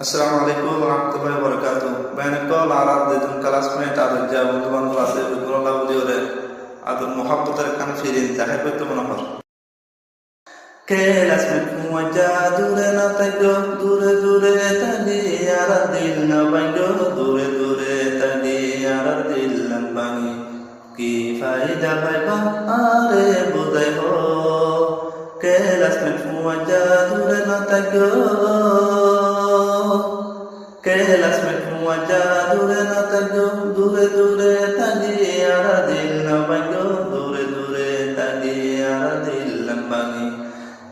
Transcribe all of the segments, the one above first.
Assalamualaikum warahmatullahi wabarakatuh. Banyak kau larat di dalam kelas mereka ada jauh teman kelas itu kalau lalu dia ada ada muhabbat terkan firin tahap itu menampak. Kelas mereka wajah dure natago dure tadi arat dil nabago dure tadi arat dil nabani ki faida baiba are budai ho. Kelas mereka wajah dure natago kelas mereka wajah dure natago dure tadi arah dil nabago dure tadi arah dil nabani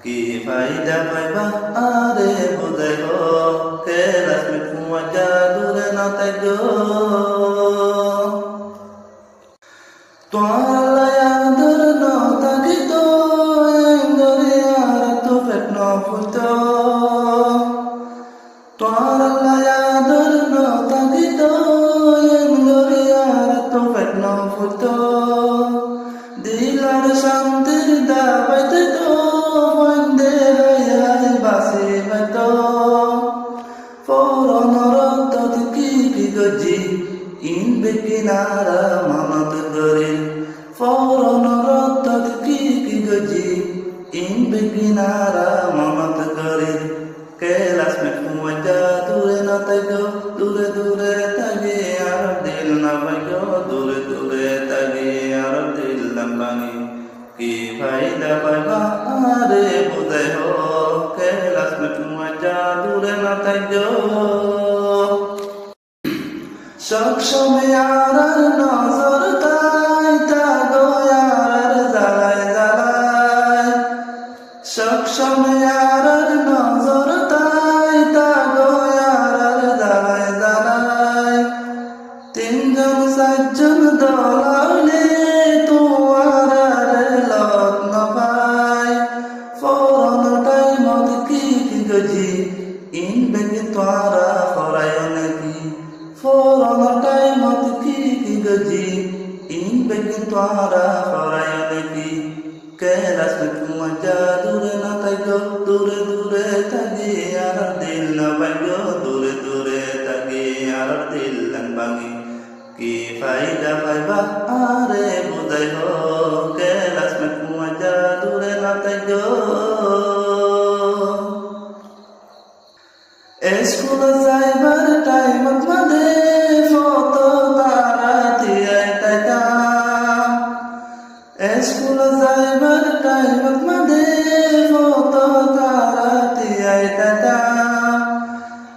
ki faida baiba are budai ho. Kelas mereka wajah dure natago tualaya dure natago engori arah tu fetno futo tualaya dilar shantir dabat to vande hay basi bato foronor tot ki goji in bekinara mamat gorin foronor tot ki goji in bekinara mamat gorin kelas mereka wajah dure natago dure tagi arab dil nabago dure tagi arab dil nabani ki faida baiba are budai ho. Kelas mereka wajah dure natago সবসময় আরার নজর তাই তাগো আরার জ্বালায় জ্বালায় সবসময় আরার নজর তাই তাগো আরার জ্বালায় জ্বালায় তিনজন চারজন দলালে তোমার লগ্ন পায় ফরনটাই মত কি গজি ইন বেগে তোরা ফরায় নাকি ফরনটাই মত কি গজি ইন বেগে তোরা ফরায় নাকি kelas mereka wajah dure natago dure tagi arar dil nabago dure tagi arar dil nabani ki faida baiba are budai ho. Kelas mereka wajah dure natago school jaibar time made photo tara tiyai taka school jaibar time made photo tara tiyai taka